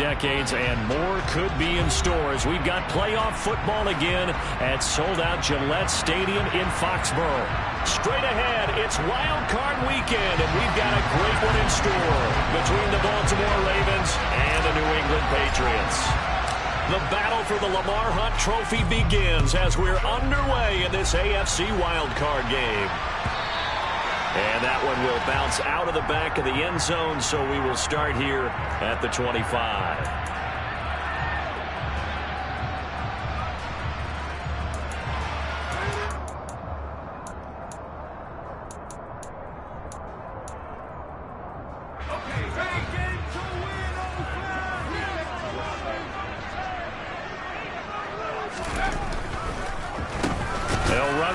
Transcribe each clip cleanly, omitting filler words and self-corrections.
decades, and more could be in store as we've got playoff football again at sold-out Gillette Stadium in Foxborough. Straight ahead, it's Wild Card Weekend, and we've got a great one in store between the Baltimore Ravens and the New England Patriots. The battle for the Lamar Hunt Trophy begins as we're underway in this AFC Wild Card game. And that one will bounce out of the back of the end zone, so we will start here at the 25.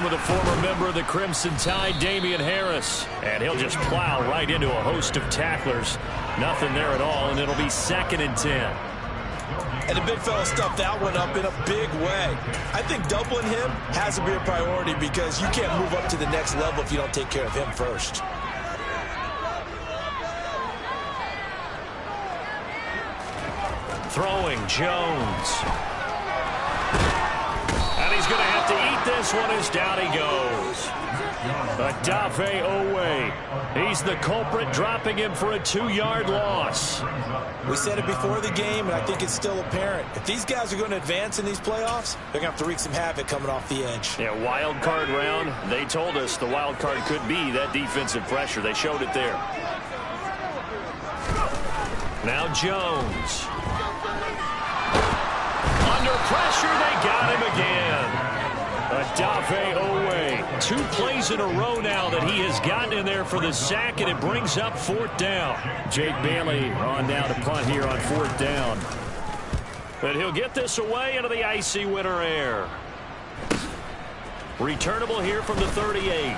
With a former member of the Crimson Tide, Damian Harris. And he'll just plow right into a host of tacklers. Nothing there at all, and it'll be 2nd and 10. And the big fella stuffed that one up in a big way. I think doubling him has to be a priority because you can't move up to the next level if you don't take care of him first. Throwing Jones. He's going to have to eat this one as down he goes. Adave Owe. He's the culprit, dropping him for a 2-yard loss. We said it before the game, and I think it's still apparent. If these guys are going to advance in these playoffs, they're going to have to wreak some havoc coming off the edge. Yeah, wild card round. They told us the wild card could be that defensive pressure. They showed it there. Now Jones. Under pressure, they got him again. Adave Owe. 2 plays in a row now that he has gotten in there for the sack, and it brings up 4th down. Jake Bailey on down to punt here on 4th down. But he'll get this away into the icy winter air. Returnable here from the 38.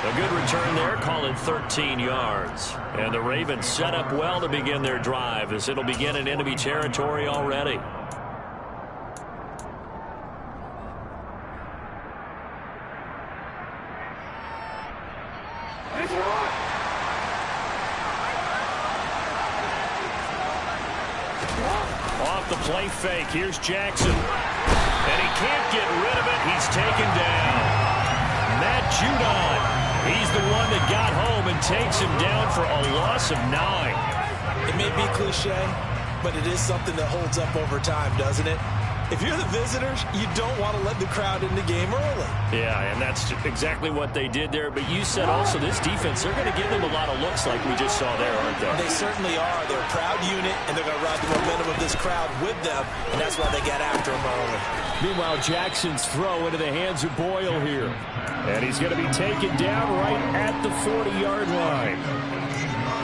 A good return there, call it 13 yards. And the Ravens set up well to begin their drive as it'll begin in enemy territory already. Off the play fake, here's Jackson. And he can't get rid of it, he's taken down. Matt Judon. He's the one that got home and takes him down for a loss of 9. It may be cliche, but it is something that holds up over time, doesn't it? If you're the visitors, you don't want to let the crowd in the game early. Yeah, and that's exactly what they did there. But you said also this defense, they're going to give them a lot of looks like we just saw there, aren't they? They certainly are. They're a proud unit, and they're going to ride the momentum of this crowd with them, and that's why they get after them early. Meanwhile, Jackson's throw into the hands of Boyle here. And he's going to be taken down right at the 40-yard line.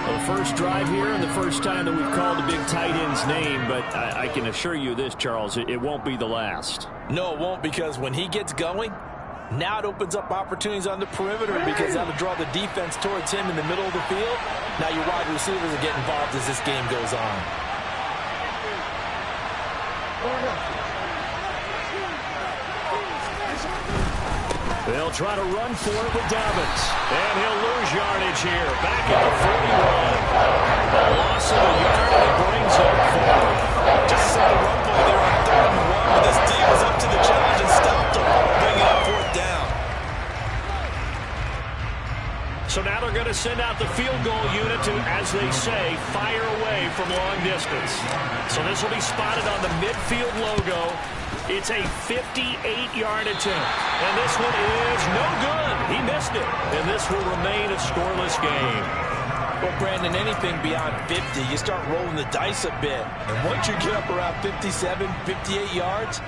The first drive here and the first time that we've called the big tight end's name, but I can assure you this, Charles, it won't be the last. No, it won't, because when he gets going, now it opens up opportunities on the perimeter because that'll draw the defense towards him in the middle of the field. Now your wide receivers will get involved as this game goes on. They'll try to run for it with Dobbins. And he'll lose yardage here. Back at the 41. A loss of a yard, and it brings up 4. Just saw the run play there on 3rd and 1. But this team was up to the challenge and stopped him, bringing up 4th down. So now they're going to send out the field goal unit to, as they say, fire away from long distance. So this will be spotted on the midfield logo. It's a 58-yard attempt. And this one is no good. He missed it. And this will remain a scoreless game. Well, Brandon, anything beyond 50, you start rolling the dice a bit. And once you get up around 57, 58 yards,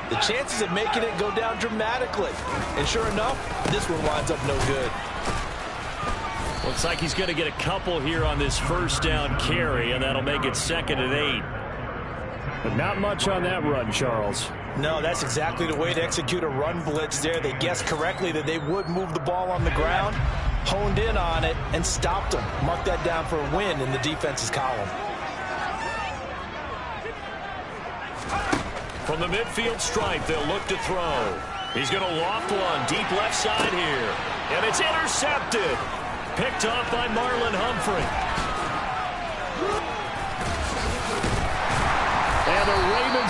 the chances of making it go down dramatically. And sure enough, this one winds up no good. Looks like he's going to get a couple here on this first down carry, and that'll make it 2nd and 8. But not much on that run, Charles. No, that's exactly the way to execute a run blitz there. They guessed correctly that they would move the ball on the ground, honed in on it, and stopped them. Mark that down for a win in the defense's column. From the midfield stripe, they'll look to throw. He's going to loft one deep left side here. And it's intercepted. Picked off by Marlon Humphrey.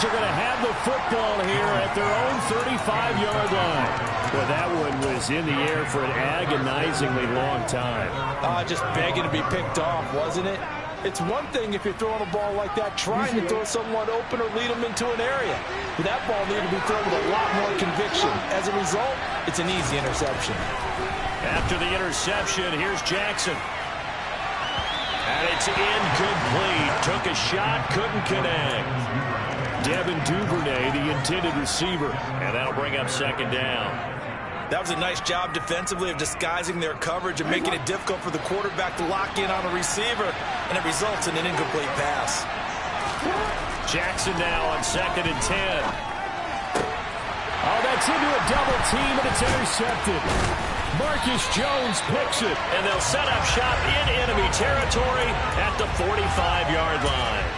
Browns are going to have the football here at their own 35-yard line. Well, that one was in the air for an agonizingly long time. Just begging to be picked off, wasn't it? It's one thing if you're throwing a ball like that, trying to throw someone open or lead them into an area. But that ball needed to be thrown with a lot more conviction. As a result, it's an easy interception. After the interception, here's Jackson. And it's incomplete. Took a shot, couldn't connect. Devin Duvernay, the intended receiver. And that'll bring up second down. That was a nice job defensively of disguising their coverage and making it difficult for the quarterback to lock in on a receiver, and it results in an incomplete pass. Jackson now on 2nd and 10. Oh, that's into a double team, and it's intercepted. Marcus Jones picks it. And they'll set up shop in enemy territory at the 45-yard line.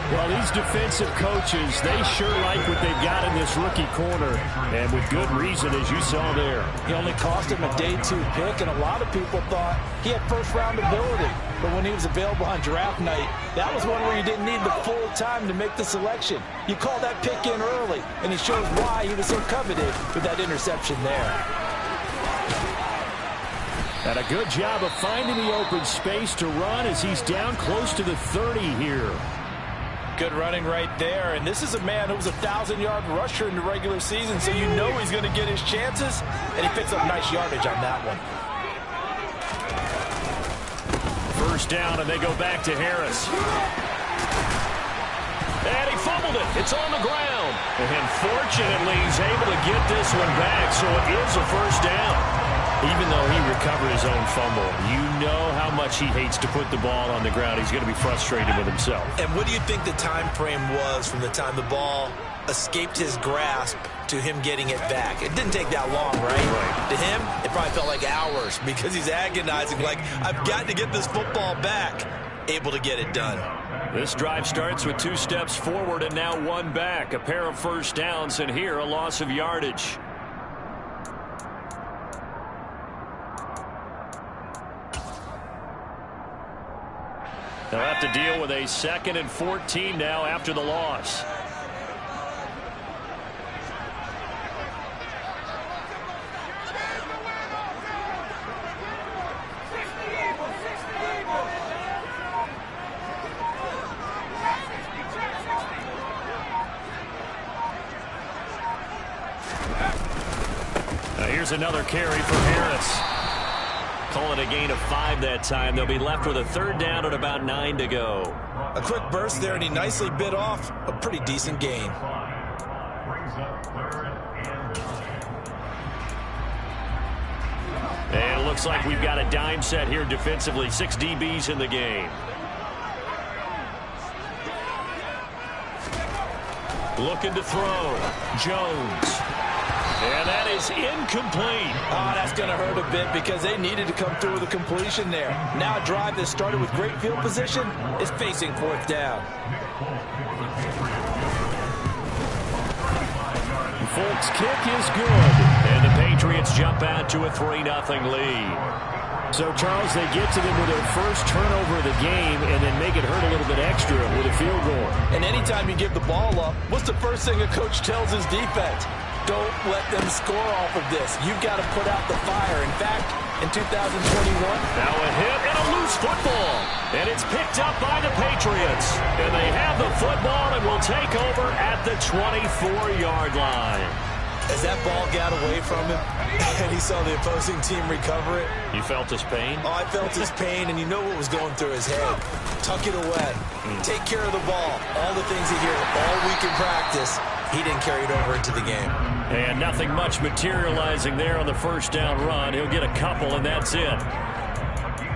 Well, these defensive coaches, they sure like what they've got in this rookie corner, and with good reason, as you saw there. He only cost him a day 2 pick, and a lot of people thought he had first-round ability. But when he was available on draft night, that was one where you didn't need the full time to make the selection. You call that pick in early, and it shows why he was so coveted with that interception there. And a good job of finding the open space to run as he's down close to the 30 here. Good running right there, and this is a man who was a 1,000-yard rusher in the regular season, so you know he's going to get his chances, and he picks up nice yardage on that one. First down, and they go back to Harris. And he fumbled it. It's on the ground. And fortunately, he's able to get this one back, so it is a first down. Even though he recovered his own fumble, you know how much he hates to put the ball on the ground. He's going to be frustrated with himself. And what do you think the time frame was from the time the ball escaped his grasp to him getting it back? It didn't take that long, right? To him, it probably felt like hours because he's agonizing, like, I've got to get this football back. Able to get it done. This drive starts with 2 steps forward and now 1 back. A pair of first downs, and here a loss of yardage. They'll have to deal with a 2nd and 14 now after the loss. Now here's another carry for Harris. Call it a gain of 5 that time. They'll be left with a 3rd down and about 9 to go. A quick burst there, and he nicely bit off a pretty decent gain. And it looks like we've got a dime set here defensively. 6 DBs in the game. Looking to throw. Jones. And that is incomplete. Oh, that's going to hurt a bit because they needed to come through with a completion there. Now a drive that started with great field position is facing 4th down. Folks' kick is good. And the Patriots jump out to a 3-0 lead. So, Charles, they get to them with their first turnover of the game and then make it hurt a little bit extra with a field goal. And anytime you give the ball up, what's the first thing a coach tells his defense? Don't let them score off of this. You've got to put out the fire. In fact, in 2021. Now a hit and a loose football. And it's picked up by the Patriots. And they have the football and will take over at the 24-yard line. As that ball got away from him and he saw the opposing team recover it. You felt his pain? Oh, I felt his pain, and you know what was going through his head. Tuck it away. Take care of the ball. All the things he hears all week in practice, he didn't carry it over into the game. And nothing much materializing there on the first down run. He'll get a couple, and that's it.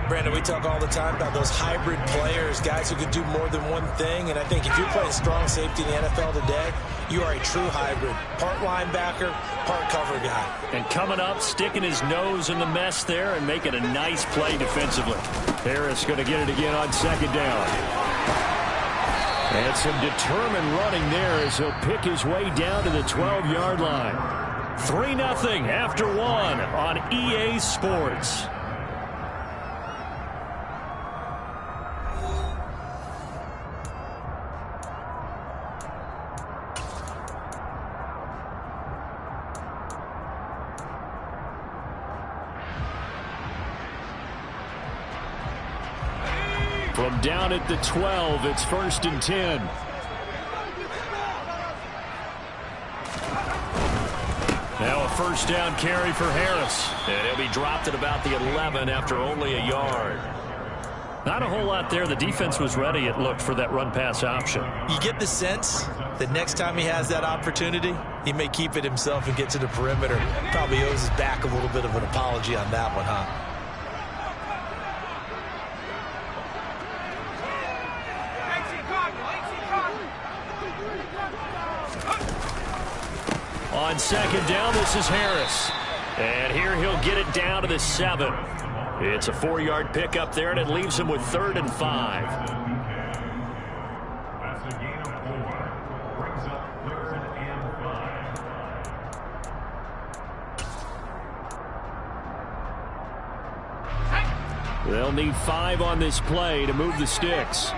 Brandon, we talk all the time about those hybrid players, guys who can do more than one thing, and I think if you're playing strong safety in the NFL today, you are a true hybrid. Part linebacker, part cover guy. And coming up, sticking his nose in the mess there and making a nice play defensively. Harris going to get it again on 2nd down. And some determined running there as he'll pick his way down to the 12-yard line. 3-0 after 1 on EA Sports. From down at the 12, it's 1st and 10. Now a first down carry for Harris. And he'll be dropped at about the 11 after only a yard. Not a whole lot there. The defense was ready, it looked, for that run-pass option. You get the sense that next time he has that opportunity, he may keep it himself and get to the perimeter. Probably owes his back a little bit of an apology on that one, huh? On second down, this is Harris. And here he'll get it down to the 7. It's a 4-yard pickup there, and it leaves him with 3rd and 5. That's a gain of 4. Brings up 3rd and 5. They'll need 5 on this play to move the sticks.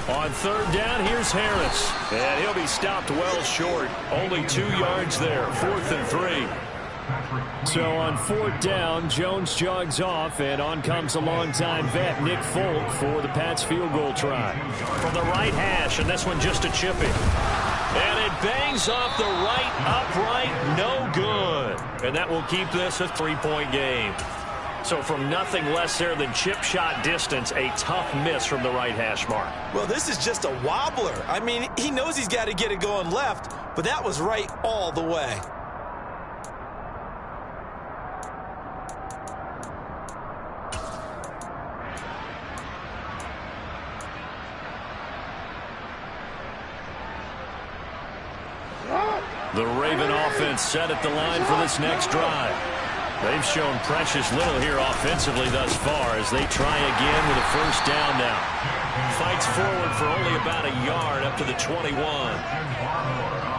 On 3rd down, here's Harris. And he'll be stopped well short. Only 2 yards there. 4th and 3. So on 4th down, Jones jogs off, and on comes a longtime vet, Nick Folk, for the Pats field goal try. From the right hash, and this one just a chipping. And it bangs off the right upright. No good. And that will keep this a 3-point game. So from nothing less there than chip shot distance, a tough miss from the right hash mark. Well, this is just a wobbler. I mean, he knows he's got to get it going left, but that was right all the way. The Raven offense set at the line for this next drive. They've shown precious little here offensively thus far as they try again with a first down now. Fights forward for only about a yard up to the 21.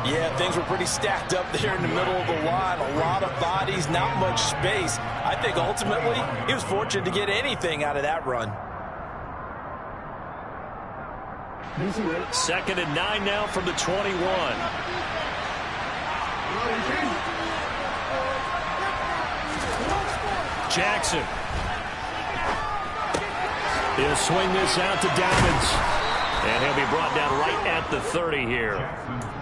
Yeah, things were pretty stacked up there in the middle of the line. A lot of bodies, not much space. I think ultimately he was fortunate to get anything out of that run. 2nd and 9 now from the 21. Jackson. He'll swing this out to Dobbins. And he'll be brought down right at the 30 here.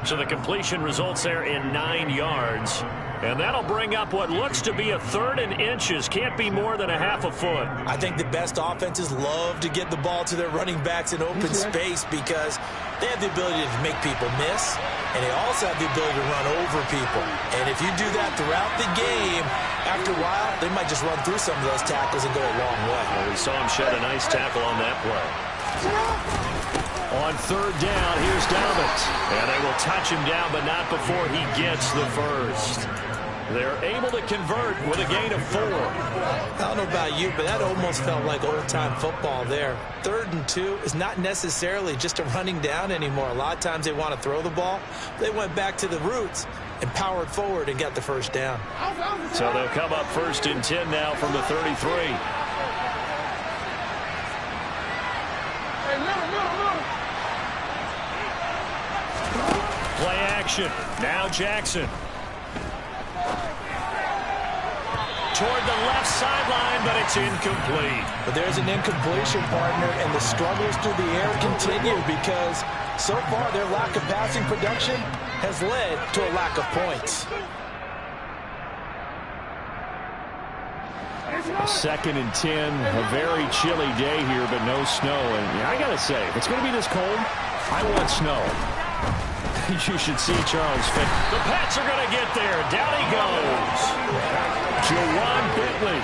So the completion results there in 9 yards. And that'll bring up what looks to be a 3rd and inches. Can't be more than a half a foot. I think the best offenses love to get the ball to their running backs in open space because they have the ability to make people miss, and they also have the ability to run over people. And if you do that throughout the game, after a while, they might just run through some of those tackles and go a long way. Well, we saw him shed a nice tackle on that play. On 3rd down, here's Dobbins. And they will touch him down, but not before he gets the first. They're able to convert with a gain of 4. I don't know about you, but that almost felt like old-time football there. 3rd and 2 is not necessarily just a running down anymore. A lot of times they want to throw the ball. They went back to the roots and powered forward and got the first down. So they'll come up 1st and 10 now from the 33. Play action. Now Jackson. Toward the left sideline, but it's incomplete. But there's an incompletion, partner, and the struggles through the air continue because so far their lack of passing production has led to a lack of points. 2nd and 10, a very chilly day here, but no snow. And I got to say, if it's going to be this cold, I want snow. You should see Charles Finn. The Pats are going to get there. Down he goes. Jawan Bentley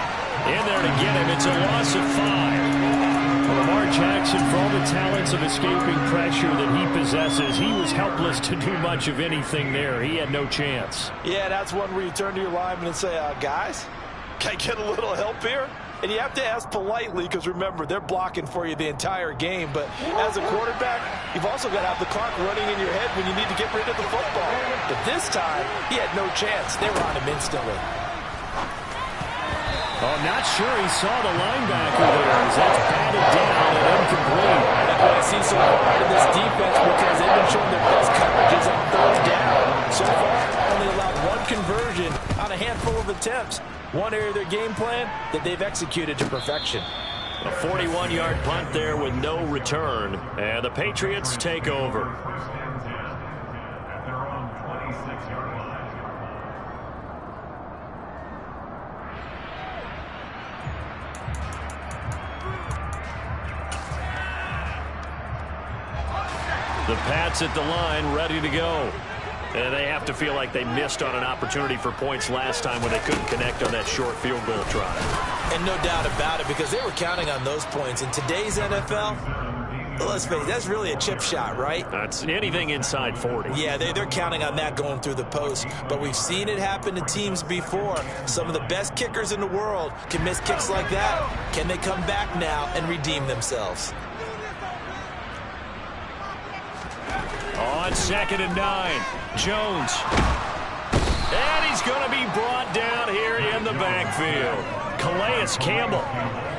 in there to get him. It's a loss of 5. Lamar Jackson, for all the talents of escaping pressure that he possesses, he was helpless to do much of anything there. He had no chance. Yeah, that's one where you turn to your lineman and say, guys, can I get a little help here? And you have to ask politely because, remember, they're blocking for you the entire game. But as a quarterback, you've also got to have the clock running in your head when you need to get rid of the football. But this time, he had no chance. They were on him instantly. Oh, not sure he saw the linebacker there as that's batted down and incomplete. That's what I see so far in this defense because they've been showing their best coverages on 3rd down. So far, only allowed 1 conversion on a handful of attempts. One area of their game plan that they've executed to perfection. A 41-yard punt there with no return. And the Patriots take over. First and 10 at their own 26-yard line. The Pats at the line, ready to go. And they have to feel like they missed on an opportunity for points last time when they couldn't connect on that short field goal try. And no doubt about it, because they were counting on those points. In today's NFL, let's face it, that's really a chip shot, right? That's anything inside 40. Yeah, they're counting on that going through the post. But we've seen it happen to teams before. Some of the best kickers in the world can miss kicks like that. Can they come back now and redeem themselves? On 2nd and 9, Jones. And he's going to be brought down here in the backfield. Calais Campbell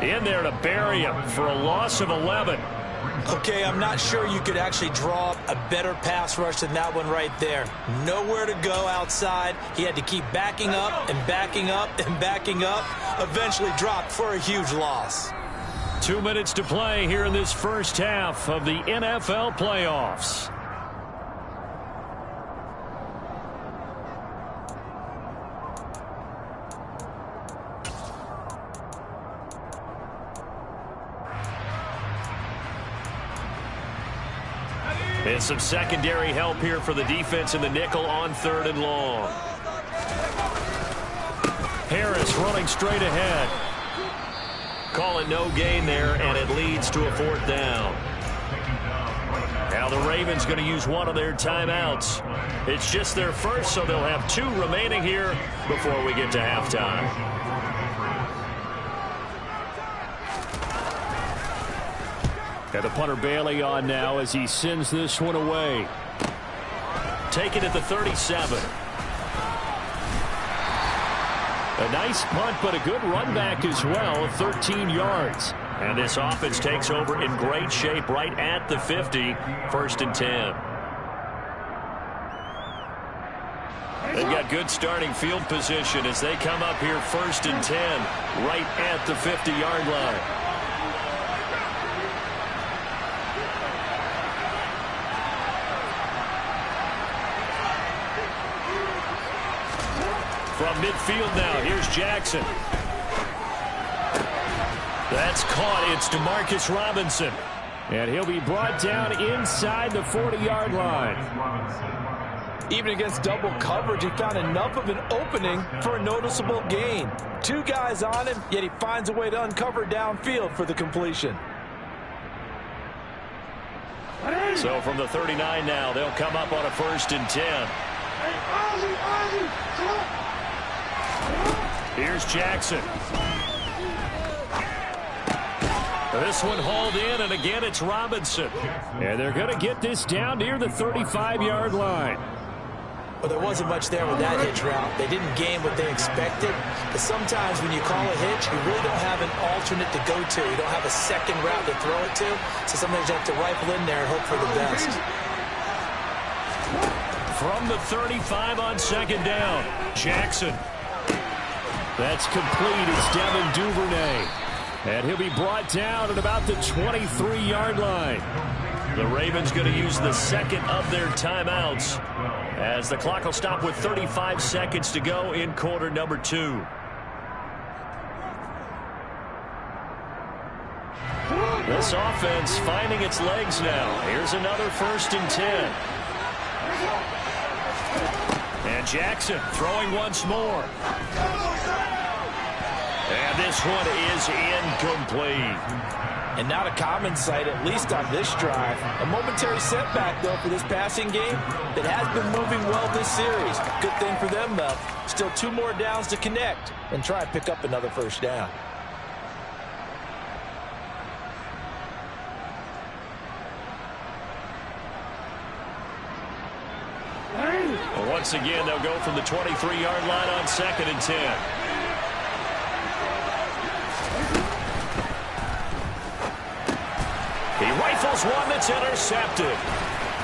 in there to bury him for a loss of 11. Okay, I'm not sure you could actually draw up a better pass rush than that one right there. Nowhere to go outside. He had to keep backing up and backing up and backing up. Eventually dropped for a huge loss. 2 minutes to play here in this first half of the NFL playoffs. And some secondary help here for the defense in the nickel on 3rd and long. Harris running straight ahead. Call it no gain there, and it leads to a 4th down. Now the Ravens going to use one of their timeouts. It's just their first, so they'll have 2 remaining here before we get to halftime. And the punter Bailey on now as he sends this one away. Taken at the 37. A nice punt, but a good run back as well of 13 yards. And this offense takes over in great shape right at the 50, 1st and 10. They've got good starting field position as they come up here 1st and 10, right at the 50-yard line. From midfield now, here's Jackson. That's caught. It's DeMarcus Robinson. And he'll be brought down inside the 40-yard line. Even against double coverage, he found enough of an opening for a noticeable gain. 2 guys on him, yet he finds a way to uncover downfield for the completion. So from the 39 now, they'll come up on a 1st and 10. Here's Jackson. This one hauled in, and again it's Robinson. And they're going to get this down near the 35-yard line. Well, there wasn't much there with that hitch route. They didn't gain what they expected. But sometimes when you call a hitch, you really don't have an alternate to go to. You don't have a second route to throw it to. So sometimes you have to rifle in there and hope for the best. From the 35 on 2nd down, Jackson. That's complete. It's Devin Duvernay. And he'll be brought down at about the 23-yard line. The Ravens going to use the 2nd of their timeouts as the clock will stop with 35 seconds to go in quarter number 2. This offense finding its legs now. Here's another 1st and 10. And Jackson throwing once more. And this one is incomplete. And not a common sight, at least on this drive. A momentary setback, though, for this passing game that has been moving well this series. Good thing for them, though. Still 2 more downs to connect and try and pick up another 1st down. Well, once again, they'll go from the 23-yard line on 2nd and 10. He rifles one that's intercepted.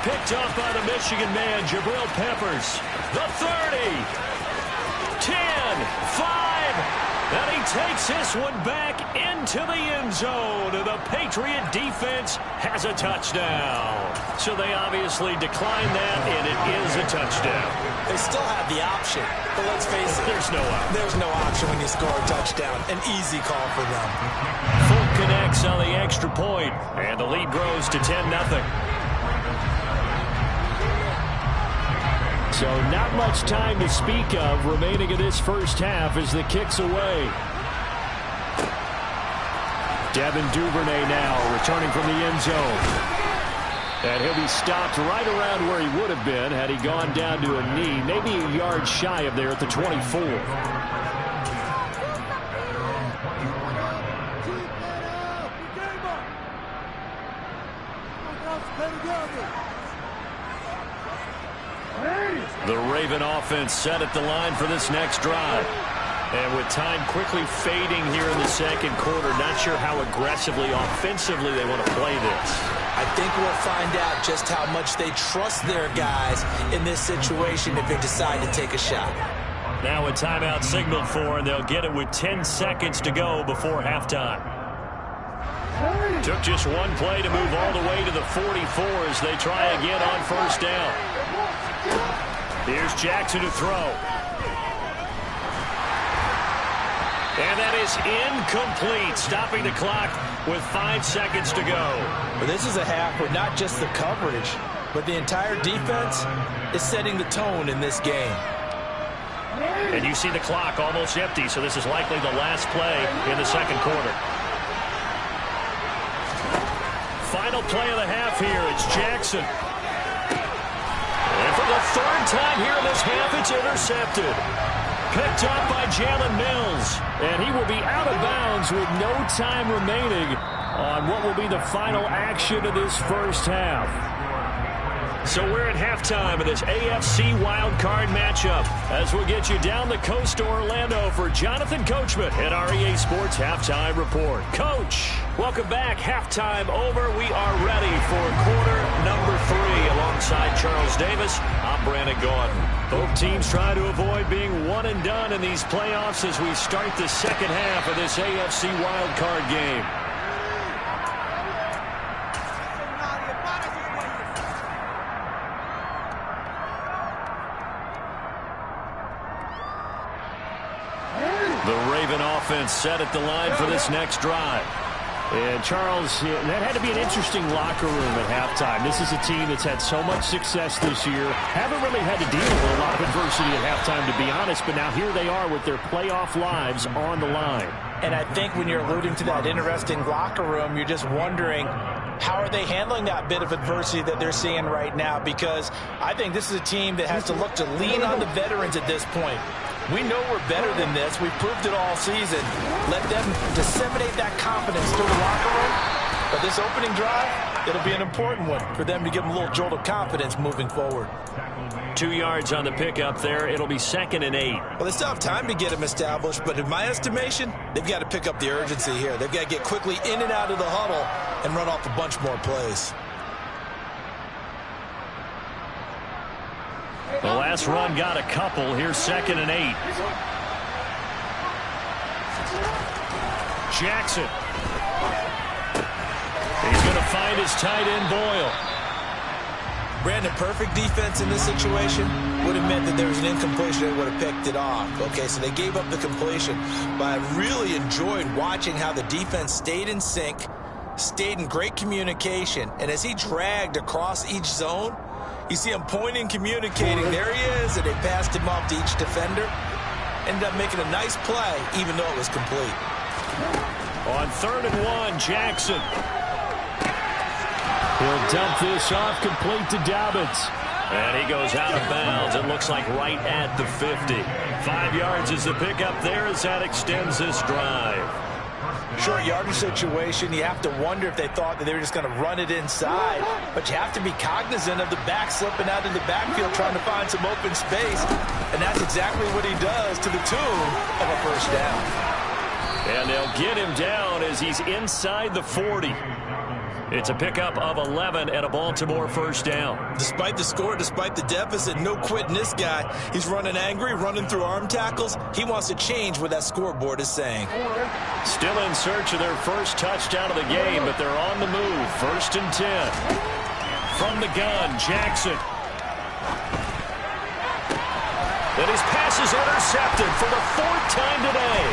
Picked up by the Michigan man, Jabril Peppers. The 30. 10. 5. And he takes this one back into the end zone. And the Patriot defense has a touchdown. So they obviously declined that, and it is a touchdown. They still have the option, but let's face it. There's no option. There's no option when you score a touchdown. An easy call for them. Full connects on the extra point, and the lead grows to 10-0. So not much time to speak of remaining in this first half as the kick's away. Devin Duvernay now returning from the end zone. And he'll be stopped right around where he would have been had he gone down to a knee, maybe a yard shy of there at the 24. The Raven offense set at the line for this next drive. And with time quickly fading here in the second quarter, not sure how aggressively, offensively they want to play this. I think we'll find out just how much they trust their guys in this situation if they decide to take a shot. Now a timeout signaled for, and they'll get it with 10 seconds to go before halftime. Took just one play to move all the way to the 44 as they try again on first down. Here's Jackson to throw. And that is incomplete, stopping the clock with 5 seconds to go. Well, this is a half where not just the coverage, but the entire defense is setting the tone in this game. And you see the clock almost empty, so this is likely the last play in the second quarter. Final play of the half here, it's Jackson. And for the third time here in this half, it's intercepted. Picked up by Jalen Mills. And he will be out of bounds with no time remaining on what will be the final action of this first half. So we're at halftime of this AFC wildcard matchup as we'll get you down the coast to Orlando for Jonathan Coachman at our EA Sports Halftime Report. Coach, welcome back. Halftime over. We are ready for quarter number 3 alongside Charles Davis. I'm Brandon Gordon. Both teams try to avoid being one and done in these playoffs as we start the second half of this AFC wildcard game. The Raven offense set at the line for this next drive. And Charles, that had to be an interesting locker room at halftime. This is a team that's had so much success this year. Haven't really had to deal with a lot of adversity at halftime, to be honest. But now here they are with their playoff lives on the line. And I think when you're alluding to that interesting locker room, you're just wondering, how are they handling that bit of adversity that they're seeing right now? Because I think this is a team that has to look to lean on the veterans at this point. We know we're better than this. We've proved it all season. Let them disseminate that confidence through the locker room. But this opening drive, it'll be an important one for them to give them a little jolt of confidence moving forward. 2 yards on the pickup there. It'll be 2nd and 8. Well, they still have time to get them established, but in my estimation, they've got to pick up the urgency here. They've got to get quickly in and out of the huddle and run off a bunch more plays. The last run got a couple. Here's 2nd and 8. Jackson. He's going to find his tight end, Boyle. Brandon, perfect defense in this situation would have meant that there was an incompletion. They would have picked it off. Okay, so they gave up the completion. But I really enjoyed watching how the defense stayed in sync, stayed in great communication, and as he dragged across each zone, you see him pointing, communicating. There he is, and they passed him off to each defender. Ended up making a nice play, even though it was complete. On 3rd and 1, Jackson. He'll dump this off complete to Dobbins. And he goes out of bounds. It looks like right at the 50. 5 yards is the pickup there as that extends this drive. Short yardage situation, you have to wonder if they thought that they were just going to run it inside. But you have to be cognizant of the back slipping out in the backfield trying to find some open space. And that's exactly what he does to the tune of a first down. And they'll get him down as he's inside the 40. It's a pickup of 11 and a Baltimore first down. Despite the score, despite the deficit, no quitting this guy. He's running angry, running through arm tackles. He wants to change what that scoreboard is saying. Still in search of their first touchdown of the game, but they're on the move. 1st and 10. From the gun, Jackson. And his pass is intercepted for the 4th time today.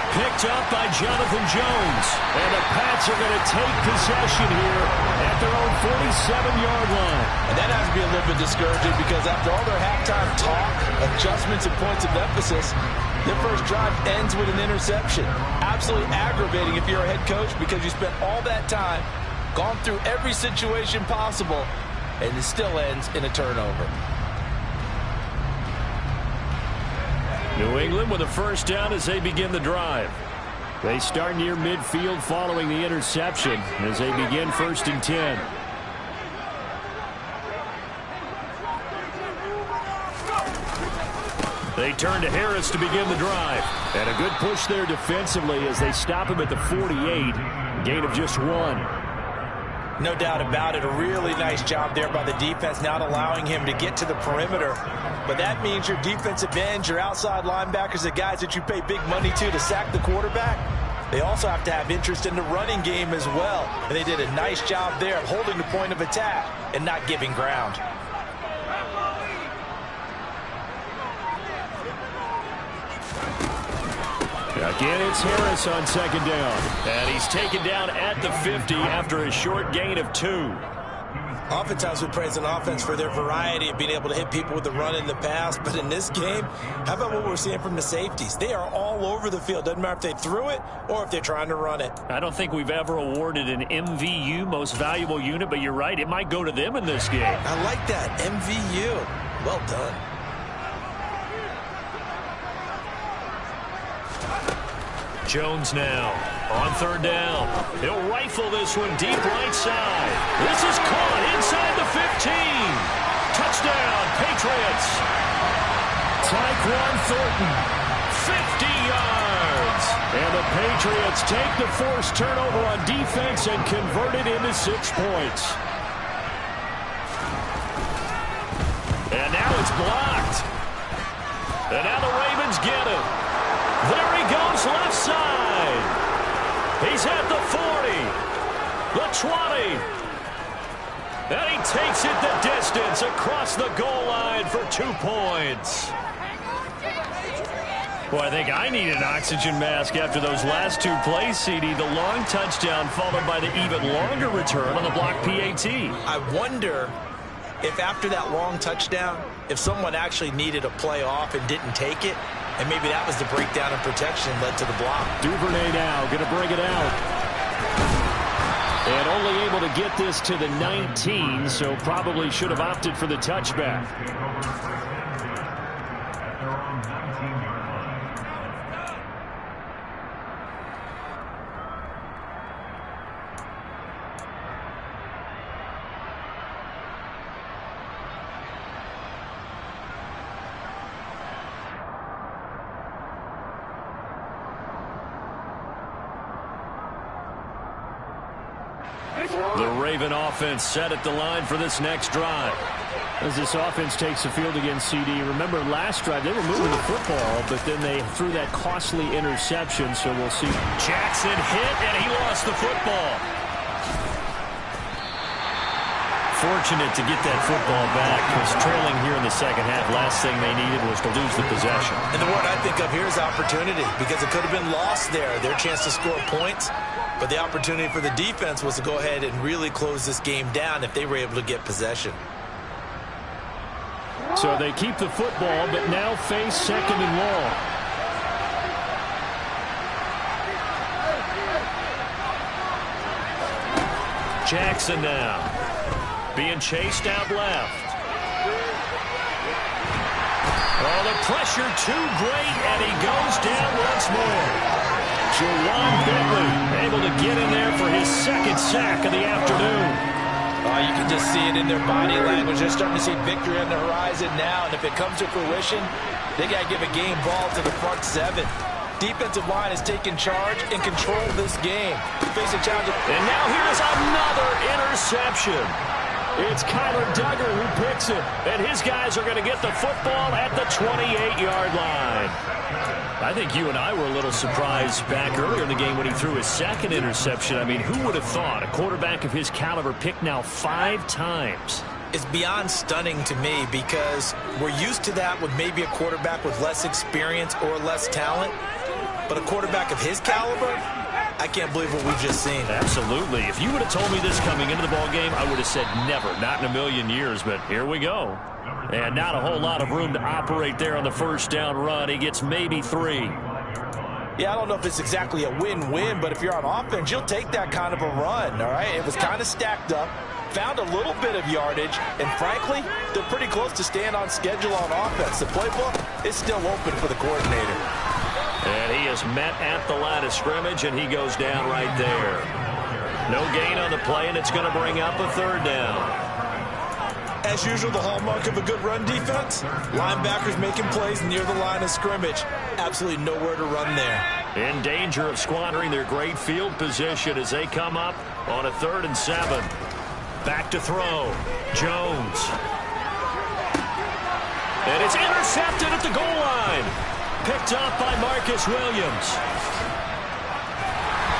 Picked up by Jonathan Jones. And the Pats are going to take possession here at their own 47-yard line. And that has to be a little bit discouraging because after all their halftime talk, adjustments, and points of emphasis, their first drive ends with an interception. Absolutely aggravating if you're a head coach because you spent all that time, gone through every situation possible, and it still ends in a turnover. New England with a first down as they begin the drive. They start near midfield following the interception as they begin 1st and 10. They turn to Harris to begin the drive. And a good push there defensively as they stop him at the 48. Gain of just 1. No doubt about it. A really nice job there by the defense, not allowing him to get to the perimeter. But that means your defensive ends, your outside linebackers, the guys that you pay big money to sack the quarterback, they also have to have interest in the running game as well. And they did a nice job there of holding the point of attack and not giving ground. Again, it's Harris on 2nd down. And he's taken down at the 50 after a short gain of 2. Oftentimes we praise an offense for their variety of being able to hit people with the run in the pass. But in this game, how about what we're seeing from the safeties? They are all over the field. Doesn't matter if they threw it or if they're trying to run it. I don't think we've ever awarded an MVU, most valuable unit, but you're right. It might go to them in this game. I like that. MVU. Well done. Jones now on 3rd down. He'll rifle this one deep right side. This is caught inside the 15. Touchdown, Patriots. Tyquan Thornton, 50 yards. And the Patriots take the forced turnover on defense and convert it into 6 points. And now it's blocked. And now the Ravens get it. There he goes, left side. He's at the 40, the 20. And he takes it the distance across the goal line for 2 points. Boy, I think I need an oxygen mask after those last 2 plays, CD. The long touchdown followed by the even longer return on the block PAT. I wonder if after that long touchdown, if someone actually needed a play off and didn't take it, and maybe that was the breakdown in protection led to the block. Duvernay now going to bring it out. And only able to get this to the 19, so probably should have opted for the touchback. The Raven offense set at the line for this next drive. As this offense takes the field against CD, remember last drive they were moving the football, but then they threw that costly interception, so we'll see. Jackson hit, and he lost the football. Fortunate to get that football back, because trailing here in the second half, last thing they needed was to lose the possession. And the word I think of here is opportunity, because it could have been lost there, their chance to score points. But the opportunity for the defense was to go ahead and really close this game down if they were able to get possession. So they keep the football, but now face 2nd and long. Jackson now being chased out left. Oh, the pressure too great, and he goes down once more. Jawan Bentley able to get in there for his 2nd sack of the afternoon. You can just see it in their body language. They're starting to see victory on the horizon now, and if it comes to fruition, they got to give a game ball to the front 7. Defensive line has taken charge and control this game. Face a challenge. And now here's another interception. It's Kyler Duggar who picks it. And his guys are going to get the football at the 28-yard line. I think you and I were a little surprised back earlier in the game when he threw his second interception. I mean, who would have thought a quarterback of his caliber picked now 5 times? It's beyond stunning to me because we're used to that with maybe a quarterback with less experience or less talent. But a quarterback of his caliber, I can't believe what we've just seen. Absolutely. If you would have told me this coming into the ball game, I would have said never, not in a million years. But here we go. And not a whole lot of room to operate there on the first down run. He gets maybe 3. Yeah, I don't know if it's exactly a win-win, but if you're on offense, you'll take that kind of a run, all right? It was kind of stacked up, found a little bit of yardage, and frankly, they're pretty close to staying on schedule on offense. The playbook is still open for the coordinator. And he is met at the line of scrimmage, and he goes down right there. No gain on the play, and it's going to bring up a 3rd down. As usual, the hallmark of a good run defense, linebackers making plays near the line of scrimmage. Absolutely nowhere to run there. In danger of squandering their great field position as they come up on a 3rd and 7. Back to throw. Jones. And it's intercepted at the goal line. Picked up by Marcus Williams.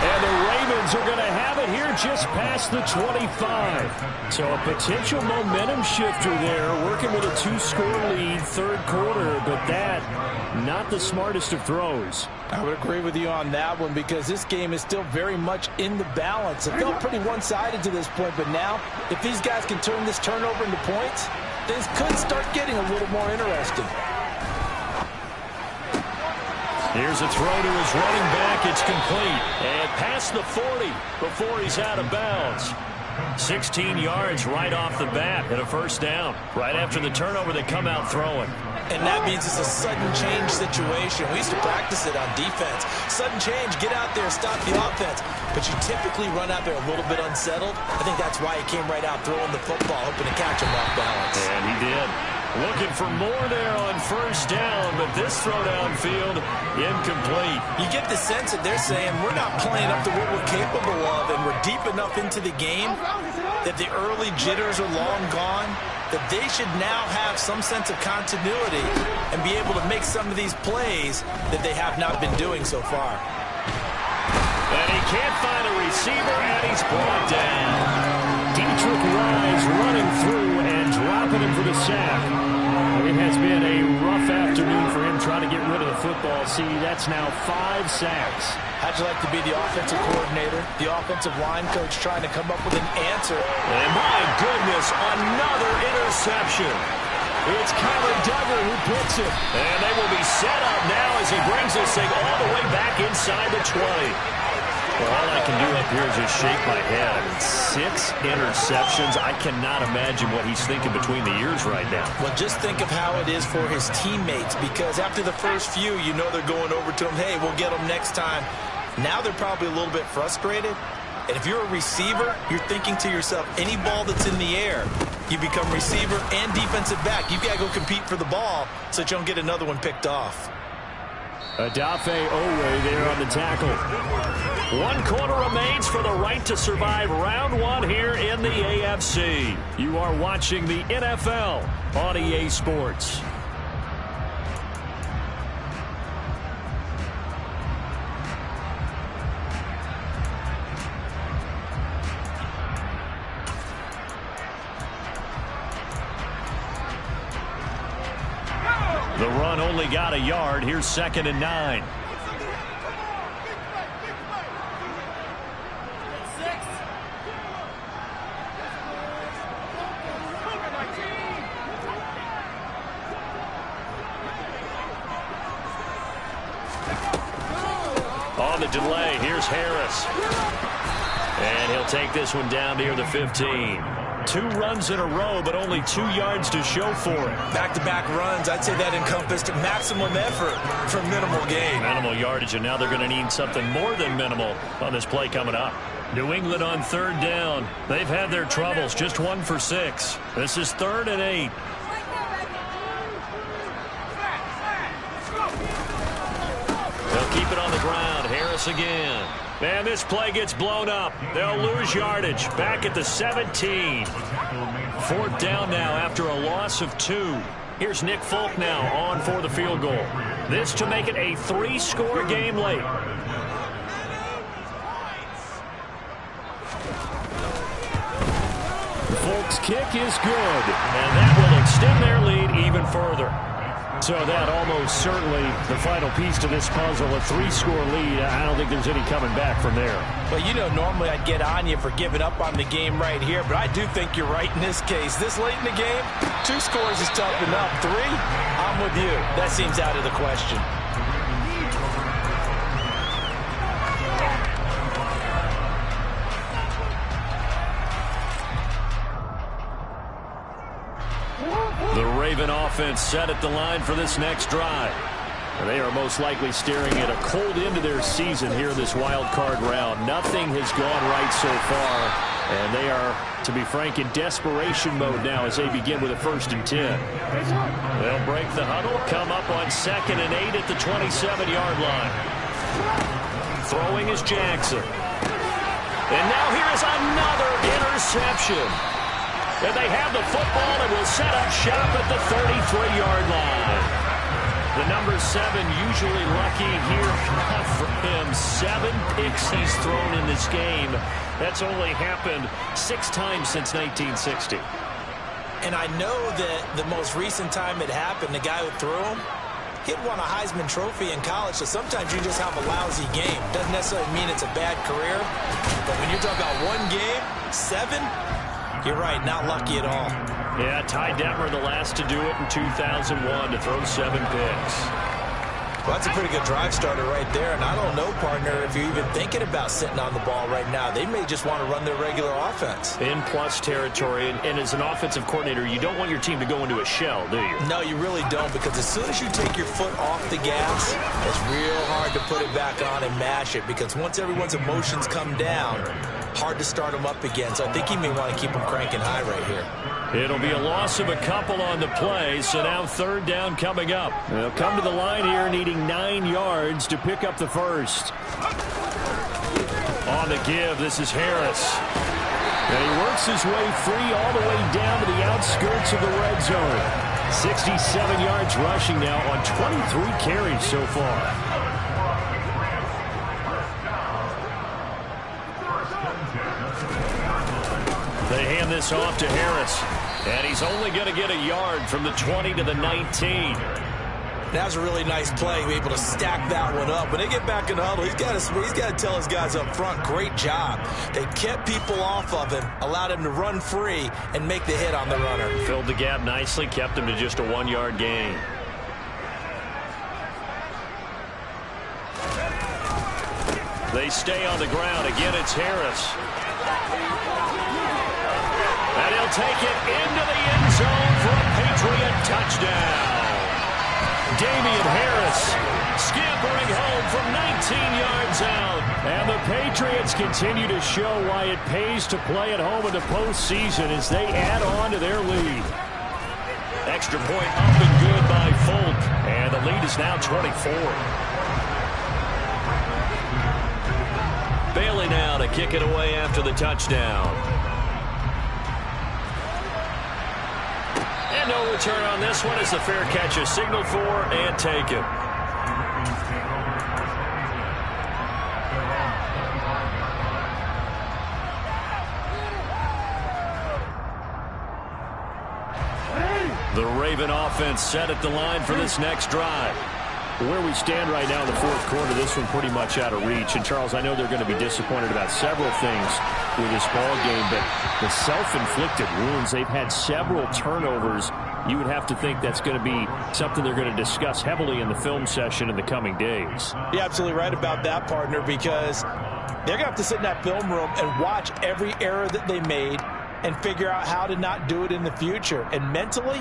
And the Ravens are going to have it here just past the 25. So a potential momentum shifter there, working with a 2-score lead, 3rd quarter, but that, not the smartest of throws. I would agree with you on that one because this game is still very much in the balance. It felt pretty one-sided to this point, but now, if these guys can turn this turnover into points, things could start getting a little more interesting. Here's a throw to his running back. It's complete. And past the 40 before he's out of bounds. 16 yards right off the bat and a 1st down. Right after the turnover, they come out throwing. And that means it's a sudden change situation. We used to practice it on defense. Sudden change, get out there, stop the offense. But you typically run out there a little bit unsettled. I think that's why he came right out throwing the football, hoping to catch him off balance. And he did. Looking for more there on 1st down, but this throw downfield, incomplete. You get the sense that they're saying we're not playing up to what we're capable of, and we're deep enough into the game that the early jitters are long gone, that they should now have some sense of continuity and be able to make some of these plays that they have not been doing so far. And he can't find a receiver, and he's brought down. Dietrich Wise running through and dropping him for the sack. It has been a rough afternoon for him trying to get rid of the football. See, that's now 5 sacks. How'd you like to be the offensive coordinator, the offensive line coach trying to come up with an answer? And my goodness, another interception. It's Kyler Duggar who picks it. And they will be set up now as he brings this thing all the way back inside the 20. Well, all I can do up here is just shake my head. 6 interceptions. I cannot imagine what he's thinking between the ears right now. Well, just think of how it is for his teammates, because after the first few, you know they're going over to him, hey, we'll get them next time. Now they're probably a little bit frustrated. And if you're a receiver, you're thinking to yourself, any ball that's in the air, you become receiver and defensive back. You've got to go compete for the ball so that you don't get another one picked off. Adafe Owe there on the tackle. 1 quarter remains for the right to survive round 1 here in the AFC. You are watching the NFL on EA Sports. The run only got a yard. Here's 2nd and 9. On the delay, here's Harris. And he'll take this one down near the 15. 2 runs in a row, but only 2 yards to show for it. Back-to-back runs, I'd say that encompassed maximum effort for minimal gain. Minimal yardage, and now they're going to need something more than minimal on this play coming up. New England on 3rd down. They've had their troubles, just 1 for 6. This is 3rd and 8. They'll keep it Harris again. And this play gets blown up. They'll lose yardage. Back at the 17. Fourth down now after a loss of 2. Here's Nick Folk now on for the field goal. This to make it a 3-score game late. Folk's kick is good, and that will extend their lead even further. So that almost certainly the final piece to this puzzle, a 3-score lead. I don't think there's any coming back from there. Well, you know, normally I'd get on you for giving up on the game right here, but I do think you're right in this case. This late in the game, 2 scores is tough enough. 3, I'm with you. That seems out of the question. The Raven offense set at the line for this next drive. They are most likely staring at a cold end to their season here in this wild card round. Nothing has gone right so far, and they are, to be frank, in desperation mode now as they begin with a 1st and 10. They'll break the huddle, come up on 2nd and 8 at the 27-yard line. Throwing is Jackson. And now here is another interception. And they have the football and will set up shop at the 33-yard line. The number 7 usually lucky here. Not for him. 7 picks he's thrown in this game. That's only happened 6 times since 1960. And I know that the most recent time it happened, the guy who threw him, he'd won a Heisman Trophy in college, so sometimes you just have a lousy game. Doesn't necessarily mean it's a bad career. But when you're talking about 1 game, 7, you're right, not lucky at all. Yeah, Ty Detmer the last to do it in 2001 to throw 7 picks. Well, that's a pretty good drive starter right there. And I don't know, partner, if you're even thinking about sitting on the ball right now. They may just want to run their regular offense. In plus territory. And as an offensive coordinator, you don't want your team to go into a shell, do you? No, you really don't, because as soon as you take your foot off the gas, it's real hard to put it back on and mash it, because once everyone's emotions come down, hard to start them up again. So I think he may want to keep them cranking high right here. It'll be a loss of a couple on the play, so now 3rd down coming up. They'll come to the line here needing 9 yards to pick up the first. On the give, this is Harris. And he works his way free all the way down to the outskirts of the red zone. 67 yards rushing now on 23 carries so far. They hand this off to Harris. And he's only going to get a yard from the 20 to the 19. That was a really nice play, be able to stack that one up. When they get back in the huddle, he's got to tell his guys up front, great job. They kept people off of him, allowed him to run free, and make the hit on the runner. Filled the gap nicely, kept him to just a 1-yard gain. They stay on the ground. Again, it's Harris. And he'll take it into the end zone for a Patriot touchdown. Damian Harris scampering home from 19 yards out. And the Patriots continue to show why it pays to play at home in the postseason as they add on to their lead. Extra point up and good by Folk. And the lead is now 24. Bailey now to kick it away after the touchdown. And no return on this one as the fair catch is signaled for and taken. The Raven offense set at the line for this next drive. Where we stand right now in the 4th quarter, this one pretty much out of reach. And, Charles, I know they're going to be disappointed about several things with this ball game, but the self-inflicted wounds, they've had several turnovers. You would have to think that's going to be something they're going to discuss heavily in the film session in the coming days. You're absolutely right about that, partner, because they're going to have to sit in that film room and watch every error that they made and figure out how to not do it in the future. And mentally,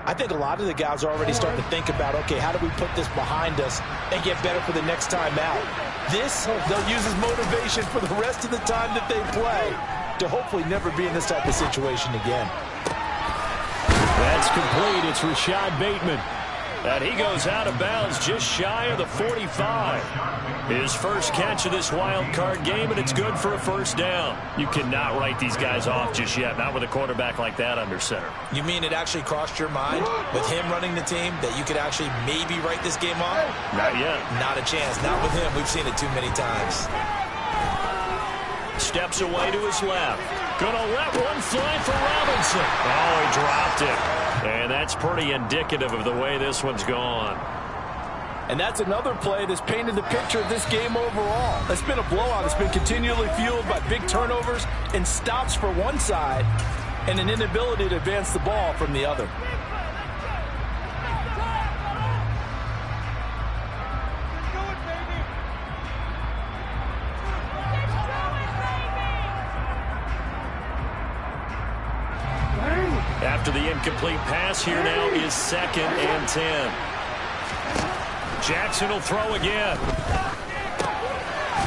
I think a lot of the guys are already starting to think about, okay, how do we put this behind us and get better for the next time out? This, they'll use as motivation for the rest of the time that they play to hopefully never be in this type of situation again. That's complete. It's Rashad Bateman. And he goes out of bounds just shy of the 45. His first catch of this wild card game, and it's good for a first down. You cannot write these guys off just yet, not with a quarterback like that under center. You mean it actually crossed your mind with him running the team that you could actually maybe write this game off? Not yet. Not a chance. Not with him. We've seen it too many times. Steps away to his left. Gonna let one fly for Robinson. Oh, he dropped it. And that's pretty indicative of the way this one's gone. And that's another play that's painted the picture of this game overall. It's been a blowout. It's been continually fueled by big turnovers and stops for one side and an inability to advance the ball from the other. After the incomplete pass, here now is 2nd and 10. Jackson will throw again.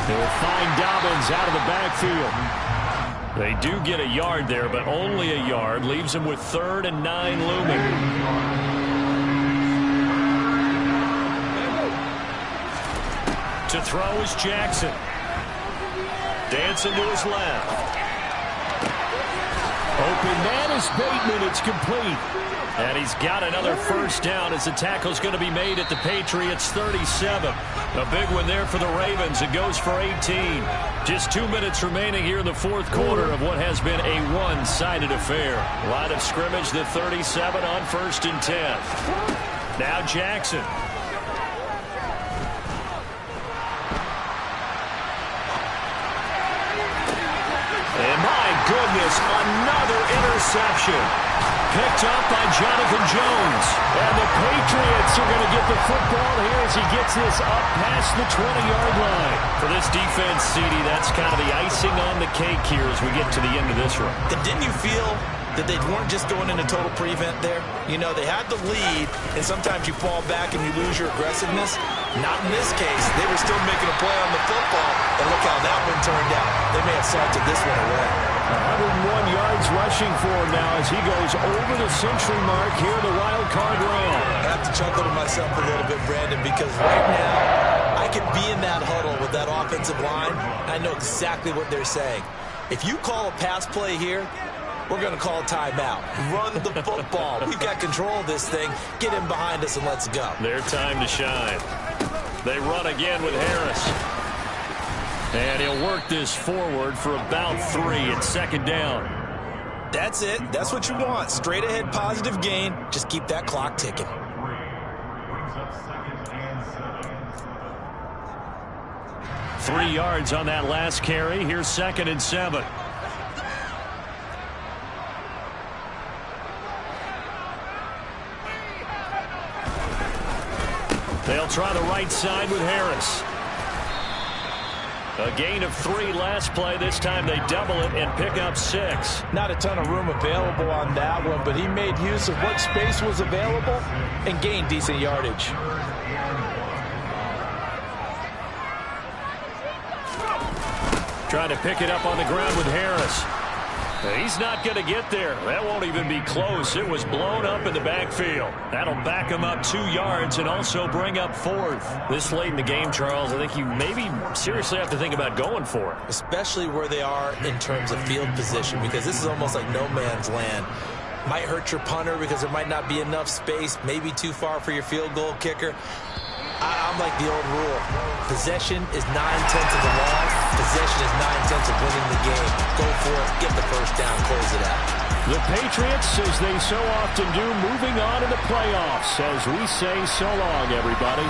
They'll find Dobbins out of the backfield. They do get a yard there, but only a yard. Leaves them with 3rd and 9 looming. To throw is Jackson. Dancing to his left. Open man is Bateman. It's complete. And he's got another first down as the tackle's going to be made at the Patriots 37. A big one there for the Ravens. It goes for 18. Just 2 minutes remaining here in the fourth quarter of what has been a one-sided affair. Line of scrimmage, the 37 on 1st and 10. Now Jackson. And my goodness, another interception. Picked up by Jonathan Jones. And the Patriots are going to get the football here as he gets this up past the 20-yard line. For this defense, CD, that's kind of the icing on the cake here as we get to the end of this run. And didn't you feel that they weren't just going into total prevent there? You know, they had the lead, and sometimes you fall back and you lose your aggressiveness. Not in this case. They were still making a play on the football, and look how that one turned out. They may have salted this one away. 101 yards rushing for him now as he goes over the century mark here in the wild card round. I have to chuckle to myself a little bit, Brandon, because right now I could be in that huddle with that offensive line. I know exactly what they're saying. If you call a pass play here, we're going to call a timeout. Run the football. We've got control of this thing. Get him behind us and let's go. Their time to shine. They run again with Harris. And he'll work this forward for about 3 at 2nd down. That's it. That's what you want. Straight ahead positive gain. Just keep that clock ticking. 3 yards on that last carry. Here's 2nd and 7. They'll try the right side with Harris. A gain of 3 last play. This time they double it and pick up 6. Not a ton of room available on that one, but he made use of what space was available and gained decent yardage. Trying to pick it up on the ground with Harris. He's not going to get there. That won't even be close. It was blown up in the backfield. That'll back him up 2 yards and also bring up 4th. This late in the game, Charles, I think you maybe seriously have to think about going for it. Especially where they are in terms of field position, because this is almost like no man's land. Might hurt your punter because there might not be enough space, maybe too far for your field goal kicker. I'm like the old rule. Possession is 9/10 of the law. Possession is 9/10 of winning the game. Go for it. Get the first down. Close it out. The Patriots, as they so often do, moving on in the playoffs. As we say so long, everybody.